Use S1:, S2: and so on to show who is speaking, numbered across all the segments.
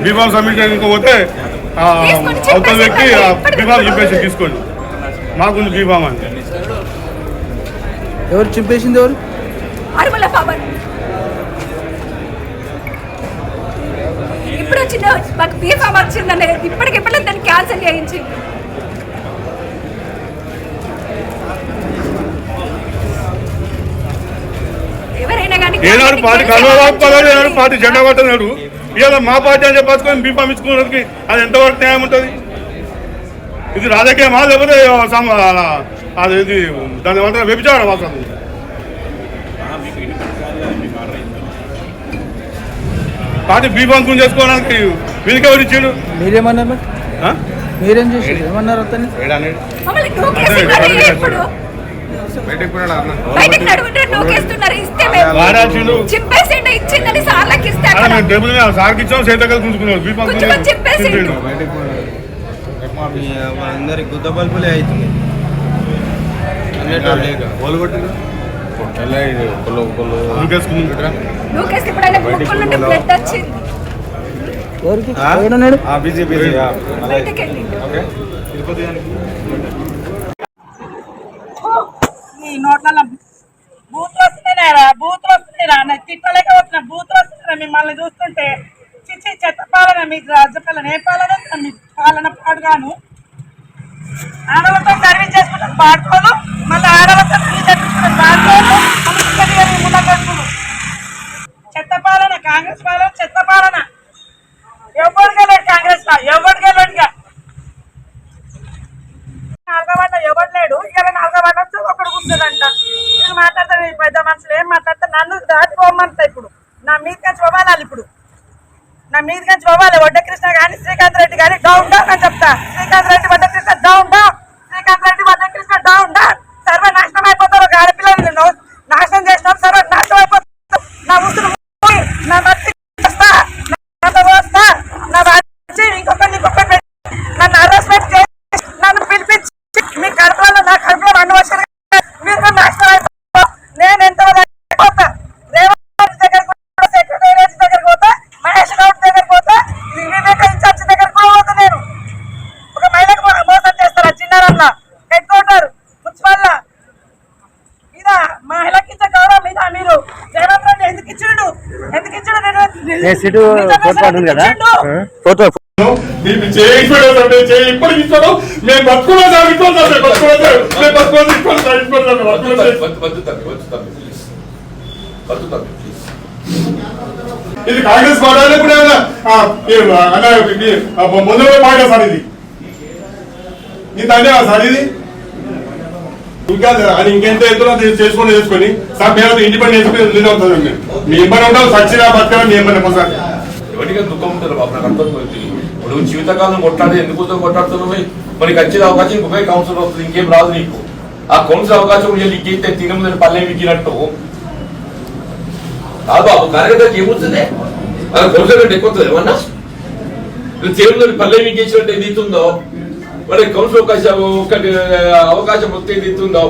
S1: B Pharm submit చేయకపోతే అవతల వ్యక్తి బీఫామ్ చింపేసి తీసుకోండి. మాకుంది బీఫామ్ అని.
S2: ఎవరు చింపేసింది? ఎవరు?
S3: ఇప్పుడు వచ్చిన మాకు బీఫామ్ వచ్చిందనే ఇప్పటికిప్పుడు దాన్ని క్యాన్సిల్ చేయించి ఎవరైనా కానీ
S1: ఏనాడు పార్టీ కలవరాడు పార్టీ జెండా పట్టనాడు ఇవాళ మా పార్టీ అని చెప్పాల్సుకొని బీఫామ్ ఇచ్చుకున్నకి అది ఎంతవరకు న్యాయం ఉంటుంది? ఇది రాజకీయమా లేకపోతే అది దాని ఏమంటారు వ్యభిచారం అసలు? పార్టీ బీఫామ్ చేసుకోవడానికి వీరికి ఎవరు ఇచ్చాడు?
S2: మీరేమన్నారు? మీరేం చేసారు? ఏమన్నారు అతన్ని?
S1: సార్కి ఇచ్చాం చేతకాలు చూసుకున్నాం
S4: అందరి గుద్ద బల్బులే అవుతుంది.
S5: నోట్ల బూతులు వస్తున్నాయిరా, బూతులు వస్తున్నాయిరా, తిట్టలేక వచ్చిన బూతులు వస్తున్నారా మిమ్మల్ని చూస్తుంటే. చిచ్చి చెత్త పాలన మీకు రాజ్యపాలన. ఏ పాలన మీ పాలన పాడుగాను. ఆడలతో సర్వీస్ చేసుకుంటారు పాడుకోలు, మళ్ళీ ఆడలతో పాడుకోలు, చెత్త పాలన. కాంగ్రెస్ పాలన చెత్త పాలన. ఎవరికి వెళ్ళాడు కాంగ్రెస్ లో? ఎవరికి వెళ్ళాడుగా? నాలుగవాడ ఎవరు లేడు. ఇలా నాలుగవాడ ఒకడు కూర్చోదంట. నేను మాట్లాడతాను పెద్ద మనుషులు ఏం మాట్లాడతా. నన్ను దాటిపోమంటా. ఇప్పుడు నా మీదకి పోవాలి. ఇప్పుడు నా మీదకి పోవాలి. వడ్డకృష్ణ కానీ శ్రీకాంత్ రెడ్డి కానీ డౌన్ డౌన్ అని చెప్తా. Srikanth Reddy Vaddakrishna down down. Srikanth Reddy Vaddakrishna down down. సర్వ నాశనం అయిపోతారు. ఒక ఆడపిల్లలు నాశనం చేసిన సర్వ నాశనం అయిపోతారు. నా ముసులు నా భక్తి వస్తా, నా వచ్చి ఇంకొకరిని నన్ను అరెస్ట్మెంట్ చేసి నన్ను పిలిపించి మీ కడుపులో నా కడుపులో 2 వర్షాలు మీరు నాశనం అయిపోతా. నేను ఎంతవరకు అయిపోతా? రేవంత్ దగ్గరకు సెక్రటేరియట్ దగ్గరకు పోతా, మహేష్ గౌడ్ దగ్గరకు పోతా, వివేక ఇన్ఛార్జ్ దగ్గరకు కూడా పోతా. నేను ఒక మహిళకు మోసం చేస్తారా? చిన్నారన్న హెడ్ క్వార్టర్ మున్సిపల్ మీద మహిళకి ఇచ్చే గౌరవం మీద మీరు రేవంత్ రెడ్డి ఎందుకు ఇచ్చిండు? ఎందుకు ఇచ్చిండు?
S1: ఇప్పుడు ఇస్తాడు. మేము బతుకున్నా ఇది కాంగ్రెస్ పార్టీ ముందు పార్టీ సార్. ఇది తండ్రి సార్. ఇది ఇంకా అది ఇంకెంత ఎత్తున చేసుకొని సార్ మేము ఇండిపెండెన్స్ రిలీజ్ అవుతుంది. మీ ఇబ్బంది ఉంటాం సచ్చినా బతకడం మీ ఇబ్బంది సార్.
S6: ఎవరికైనా దుఃఖం ఉంటుంది బాబు. నాకు అర్థం ఇప్పుడు జీవితకాలం కొట్లాడి ఎందుకు కొట్లాడుతున్నావు? మనకి వచ్చిన అవకాశం ఇంకొక కౌన్సిల్ వస్తుంది, ఇంకేం రాదు నీకు. ఆ కౌన్సిల్ అవకాశం లీక్ అయితే తినముందని పల్లె విక్కినట్టు కాదు బాబు. కార్యకర్తకి ఏమవుతుంది? కౌన్సిల్ కంటే ఎక్కువ వస్తుంది ఏమన్నా? తినముందని పల్లె విక్కించినట్టు ఏది ఇస్తుందో వాడికి కౌన్సిల్ అవకాశం వస్తే ఏది ఇస్తుందో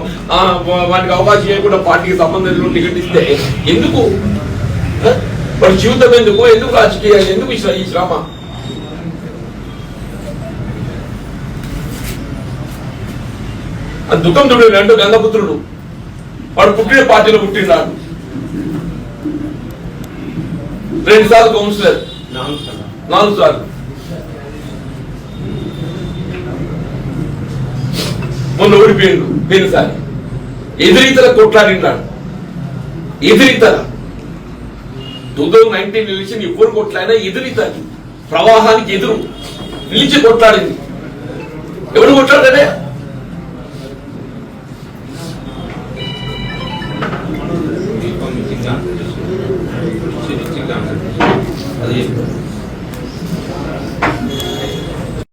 S6: వాటికి అవకాశం ఇవ్వకుండా పార్టీకి సంబంధించిన టికెట్ ఇస్తే ఎందుకు? వాడి జీవితం ఎందుకు? ఎందుకు రాజకీయాలు? ఎందుకు ఈ శ్రమ? అది దుఃఖం చూడండి. 2 గంగపుత్రుడు. వాడు పుట్టిన పార్టీలో పుట్టినాడు. 2 సార్లు కౌన్సిలర్, 4 సార్లు. మొన్న ఓడిపోయిండు పోయినసారి. ఎదురీతల కొట్లాడినాడు. ఎదురీతల 2019 ఎలక్షన్ ఎవరు కొట్లాడినా ఎదురీతలు ప్రవాహానికి ఎదురు నిలిచి కొట్లాడింది. ఎవరు కొట్లాడారే? అది